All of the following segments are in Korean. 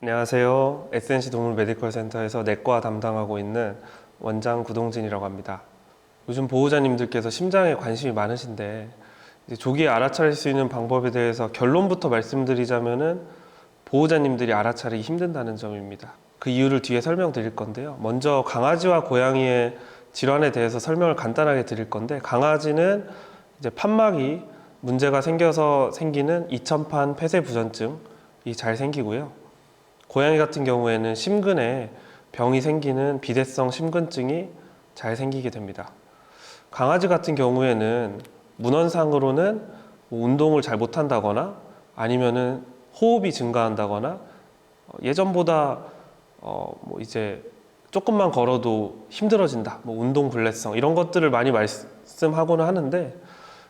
안녕하세요. SNC 동물 메디컬 센터에서 내과 담당하고 있는 원장 구동진이라고 합니다. 요즘 보호자님들께서 심장에 관심이 많으신데 이제 조기에 알아차릴 수 있는 방법에 대해서 결론부터 말씀드리자면은 보호자님들이 알아차리기 힘든다는 점입니다. 그 이유를 뒤에 설명드릴 건데요. 먼저 강아지와 고양이의 질환에 대해서 설명을 간단하게 드릴 건데, 강아지는 이제 판막이 문제가 생겨서 생기는 이천판 폐쇄부전증이 잘 생기고요. 고양이 같은 경우에는 심근에 병이 생기는 비대성 심근증이 잘 생기게 됩니다. 강아지 같은 경우에는 문헌상으로는 운동을 잘 못한다거나 아니면은 호흡이 증가한다거나 예전보다 이제 조금만 걸어도 힘들어진다, 운동 불내성 이런 것들을 많이 말씀하고는 하는데,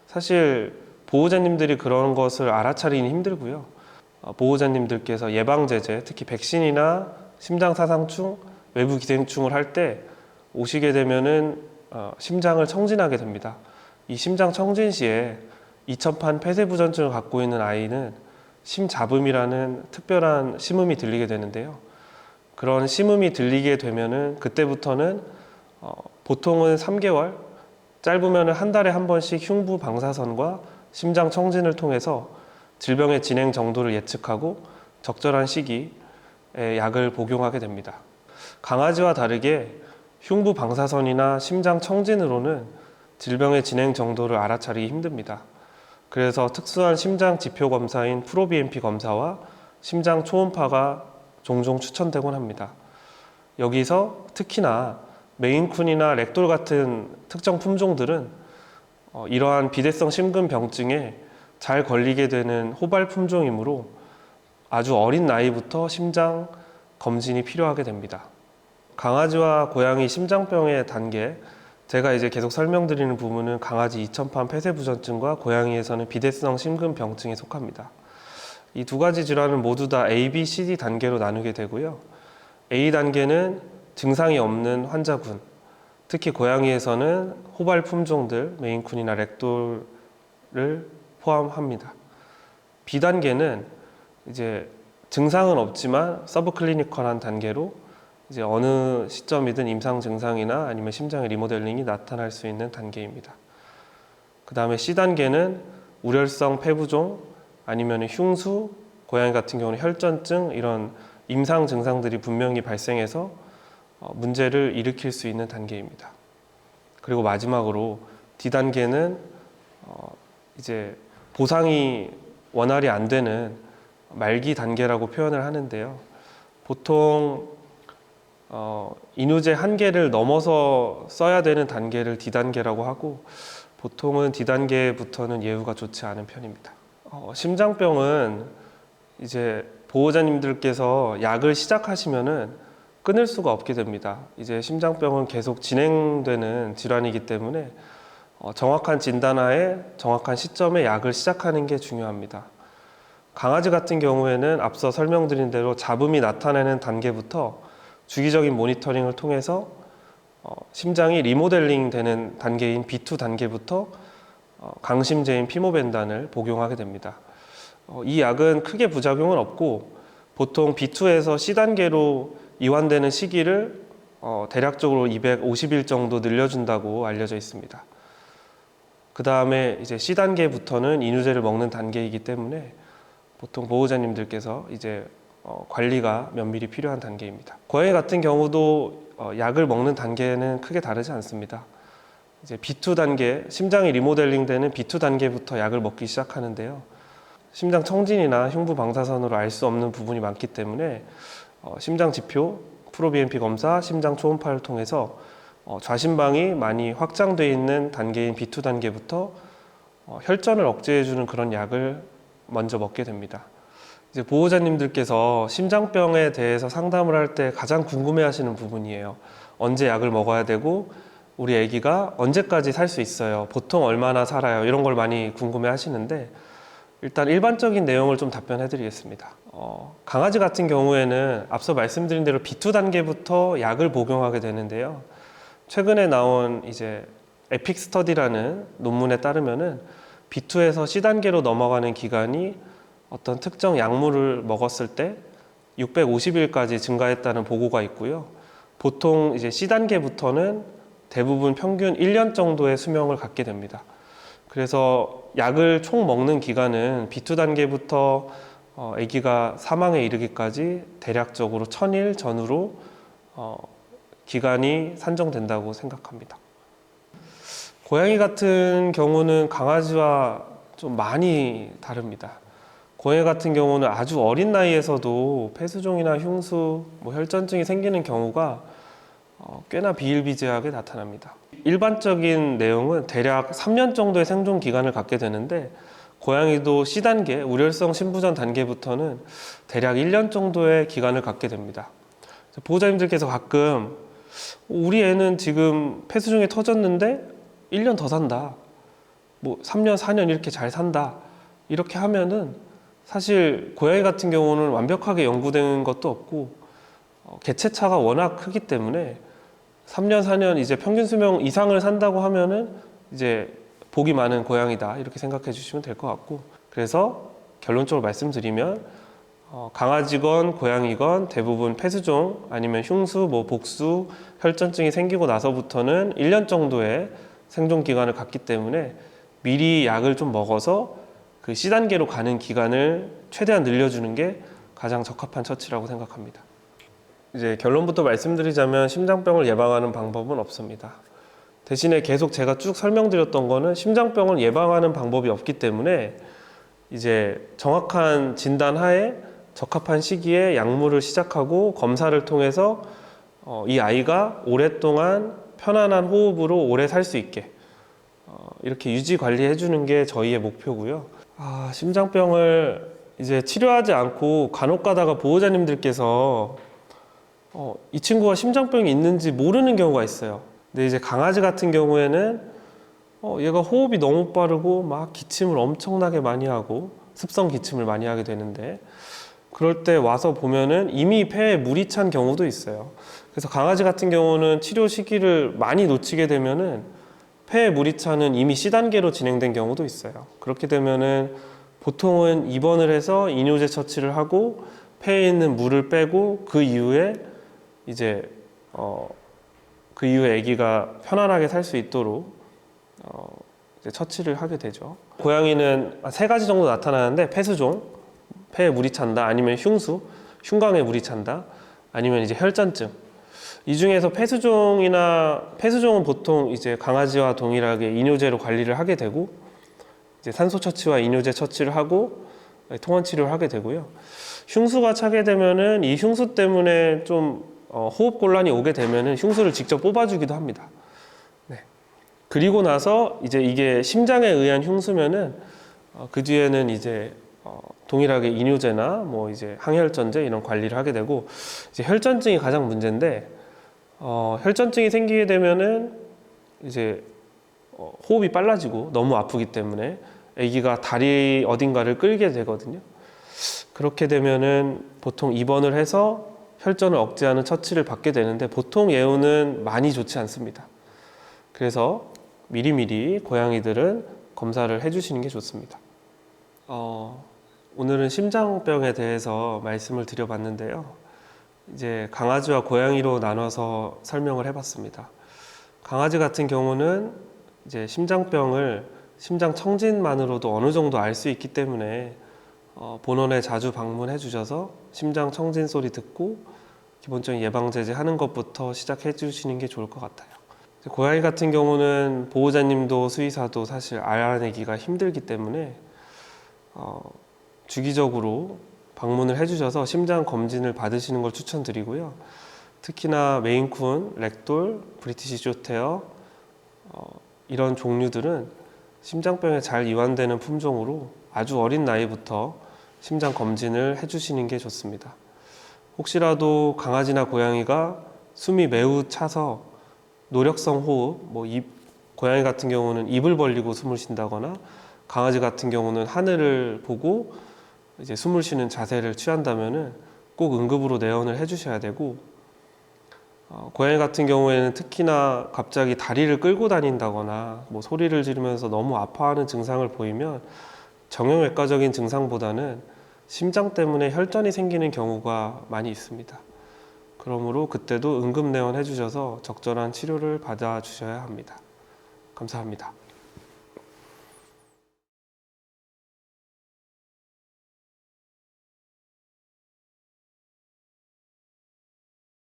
사실 보호자님들이 그런 것을 알아차리기는 힘들고요. 보호자님들께서 예방제제, 특히 백신이나 심장사상충, 외부 기생충을 할 때 오시게 되면은 심장을 청진하게 됩니다. 이 심장 청진 시에 이천판 폐쇄부전증을 갖고 있는 아이는 심잡음이라는 특별한 심음이 들리게 되는데요. 그런 심음이 들리게 되면은 그때부터는 보통은 3개월, 짧으면 한 달에 한 번씩 흉부 방사선과 심장 청진을 통해서 질병의 진행 정도를 예측하고 적절한 시기에 약을 복용하게 됩니다. 강아지와 다르게 흉부 방사선이나 심장 청진으로는 질병의 진행 정도를 알아차리기 힘듭니다. 그래서 특수한 심장 지표 검사인 프로BNP 검사와 심장 초음파가 종종 추천되곤 합니다. 여기서 특히나 메인쿤이나 렉돌 같은 특정 품종들은 이러한 비대성 심근병증에 잘 걸리게 되는 호발 품종이므로 아주 어린 나이부터 심장 검진이 필요하게 됩니다. 강아지와 고양이 심장병의 단계, 제가 이제 계속 설명드리는 부분은 강아지 이천판 폐쇄부전증과 고양이에서는 비대성 심근병증에 속합니다. 이 두 가지 질환은 모두 다 A, B, C, D 단계로 나누게 되고요. A 단계는 증상이 없는 환자군, 특히 고양이에서는 호발 품종들, 메인쿤이나 렉돌을 포함합니다. B 단계는 이제 증상은 없지만 서브클리니컬한 단계로 이제 어느 시점이든 임상 증상이나 아니면 심장의 리모델링이 나타날 수 있는 단계입니다. 그 다음에 C 단계는 우렬성 폐부종 아니면 흉수, 고양이 같은 경우는 혈전증, 이런 임상 증상들이 분명히 발생해서 문제를 일으킬 수 있는 단계입니다. 그리고 마지막으로 D 단계는 이제 보상이 원활히 안 되는 말기 단계라고 표현을 하는데요. 보통 이뇨제 한계를 넘어서 써야 되는 단계를 D 단계라고 하고, 보통은 D 단계부터는 예후가 좋지 않은 편입니다. 심장병은 이제 보호자님들께서 약을 시작하시면은 끊을 수가 없게 됩니다. 이제 심장병은 계속 진행되는 질환이기 때문에 정확한 진단하에 정확한 시점에 약을 시작하는 게 중요합니다. 강아지 같은 경우에는 앞서 설명드린 대로 잡음이 나타나는 단계부터 주기적인 모니터링을 통해서 심장이 리모델링 되는 단계인 B2 단계부터 강심제인 피모벤단을 복용하게 됩니다. 이 약은 크게 부작용은 없고 보통 B2에서 C 단계로 이완되는 시기를 대략적으로 250일 정도 늘려준다고 알려져 있습니다. 그 다음에 이제 C 단계부터는 이뇨제를 먹는 단계이기 때문에 보통 보호자님들께서 이제 관리가 면밀히 필요한 단계입니다. 고양이 같은 경우도 약을 먹는 단계는 크게 다르지 않습니다. 이제 B2 단계, 심장이 리모델링 되는 B2 단계부터 약을 먹기 시작하는데요. 심장 청진이나 흉부 방사선으로 알 수 없는 부분이 많기 때문에 심장 지표, 프로BNP 검사, 심장 초음파를 통해서 좌심방이 많이 확장되어 있는 단계인 B2 단계부터 혈전을 억제해주는 그런 약을 먼저 먹게 됩니다. 이제 보호자님들께서 심장병에 대해서 상담을 할 때 가장 궁금해하시는 부분이에요. 언제 약을 먹어야 되고 우리 아기가 언제까지 살 수 있어요? 보통 얼마나 살아요? 이런 걸 많이 궁금해하시는데, 일단 일반적인 내용을 좀 답변해 드리겠습니다. 강아지 같은 경우에는 앞서 말씀드린 대로 B2 단계부터 약을 복용하게 되는데요. 최근에 나온 이제 에픽 스터디라는 논문에 따르면은 B2에서 C 단계로 넘어가는 기간이 어떤 특정 약물을 먹었을 때 650일까지 증가했다는 보고가 있고요. 보통 이제 C단계부터는 대부분 평균 1년 정도의 수명을 갖게 됩니다. 그래서 약을 총 먹는 기간은 B2단계부터 아기가 사망에 이르기까지 대략적으로 1000일 전후로 기간이 산정된다고 생각합니다. 고양이 같은 경우는 강아지와 좀 많이 다릅니다. 고양이 같은 경우는 아주 어린 나이에서도 폐수종이나 흉수, 혈전증이 생기는 경우가 꽤나 비일비재하게 나타납니다. 일반적인 내용은 대략 3년 정도의 생존 기간을 갖게 되는데 고양이도 C단계, 우렬성 신부전 단계부터는 대략 1년 정도의 기간을 갖게 됩니다. 보호자님들께서 가끔 우리 애는 지금 폐수종이 터졌는데 1년 더 산다. 3년, 4년 이렇게 잘 산다. 이렇게 하면은 사실 고양이 같은 경우는 완벽하게 연구된 것도 없고 개체차가 워낙 크기 때문에 3년, 4년 이제 평균 수명 이상을 산다고 하면은 이제 복이 많은 고양이다 이렇게 생각해 주시면 될 것 같고, 그래서 결론적으로 말씀드리면 강아지건 고양이건 대부분 폐수종 아니면 흉수, 복수, 혈전증이 생기고 나서부터는 1년 정도의 생존 기간을 갖기 때문에 미리 약을 좀 먹어서 그 C단계로 가는 기간을 최대한 늘려주는 게 가장 적합한 처치라고 생각합니다. 이제 결론부터 말씀드리자면 심장병을 예방하는 방법은 없습니다. 대신에 계속 제가 쭉 설명드렸던 거는 심장병을 예방하는 방법이 없기 때문에 이제 정확한 진단 하에 적합한 시기에 약물을 시작하고 검사를 통해서 이 아이가 오랫동안 편안한 호흡으로 오래 살 수 있게 이렇게 유지 관리해 주는 게 저희의 목표고요. 심장병을 이제 치료하지 않고 간혹 가다가 보호자님들께서 이 친구가 심장병이 있는지 모르는 경우가 있어요. 근데 이제 강아지 같은 경우에는 얘가 호흡이 너무 빠르고 막 기침을 엄청나게 많이 하고 습성 기침을 많이 하게 되는데, 그럴 때 와서 보면은 이미 폐에 물이 찬 경우도 있어요. 그래서 강아지 같은 경우는 치료 시기를 많이 놓치게 되면은 폐에 물이 차는 이미 C단계로 진행된 경우도 있어요. 그렇게 되면은 보통은 입원을 해서 이뇨제 처치를 하고 폐에 있는 물을 빼고 그 이후에 이제 그 이후에 아기가 편안하게 살 수 있도록 이제 처치를 하게 되죠. 고양이는 3가지 정도 나타나는데 폐수종, 폐에 물이 찬다, 아니면 흉수, 흉곽에 물이 찬다, 아니면 이제 혈전증. 이 중에서 폐수종은 보통 이제 강아지와 동일하게 이뇨제로 관리를 하게 되고 이제 산소 처치와 이뇨제 처치를 하고 통원 치료를 하게 되고요. 흉수가 차게 되면은 이 흉수 때문에 좀 호흡 곤란이 오게 되면은 흉수를 직접 뽑아주기도 합니다. 네. 그리고 나서 이제 이게 심장에 의한 흉수면은 그 뒤에는 이제 동일하게 이뇨제나 이제 항혈전제 이런 관리를 하게 되고, 이제 혈전증이 가장 문제인데 혈전증이 생기게 되면은 이제 호흡이 빨라지고 너무 아프기 때문에 아기가 다리 어딘가를 끌게 되거든요. 그렇게 되면은 보통 입원을 해서 혈전을 억제하는 처치를 받게 되는데 보통 예후는 많이 좋지 않습니다. 그래서 미리미리 고양이들은 검사를 해주시는 게 좋습니다. 오늘은 심장병에 대해서 말씀을 드려봤는데요. 이제 강아지와 고양이로 나눠서 설명을 해봤습니다. 강아지 같은 경우는 이제 심장병을 심장 청진만으로도 어느 정도 알 수 있기 때문에 본원에 자주 방문해 주셔서 심장 청진 소리 듣고 기본적인 예방제제 하는 것부터 시작해 주시는 게 좋을 것 같아요. 고양이 같은 경우는 보호자님도 수의사도 사실 알아내기가 힘들기 때문에 주기적으로 방문을 해주셔서 심장 검진을 받으시는 걸 추천드리고요. 특히나 메인쿤, 렉돌, 브리티시 쇼테어 이런 종류들은 심장병에 잘 이완되는 품종으로 아주 어린 나이부터 심장 검진을 해주시는 게 좋습니다. 혹시라도 강아지나 고양이가 숨이 매우 차서 노력성 호흡, 고양이 같은 경우는 입을 벌리고 숨을 쉰다거나 강아지 같은 경우는 하늘을 보고 이제 숨을 쉬는 자세를 취한다면은 꼭 응급으로 내원을 해주셔야 되고, 고양이 같은 경우에는 특히나 갑자기 다리를 끌고 다닌다거나 소리를 지르면서 너무 아파하는 증상을 보이면 정형외과적인 증상보다는 심장 때문에 혈전이 생기는 경우가 많이 있습니다. 그러므로 그때도 응급내원 해주셔서 적절한 치료를 받아주셔야 합니다. 감사합니다.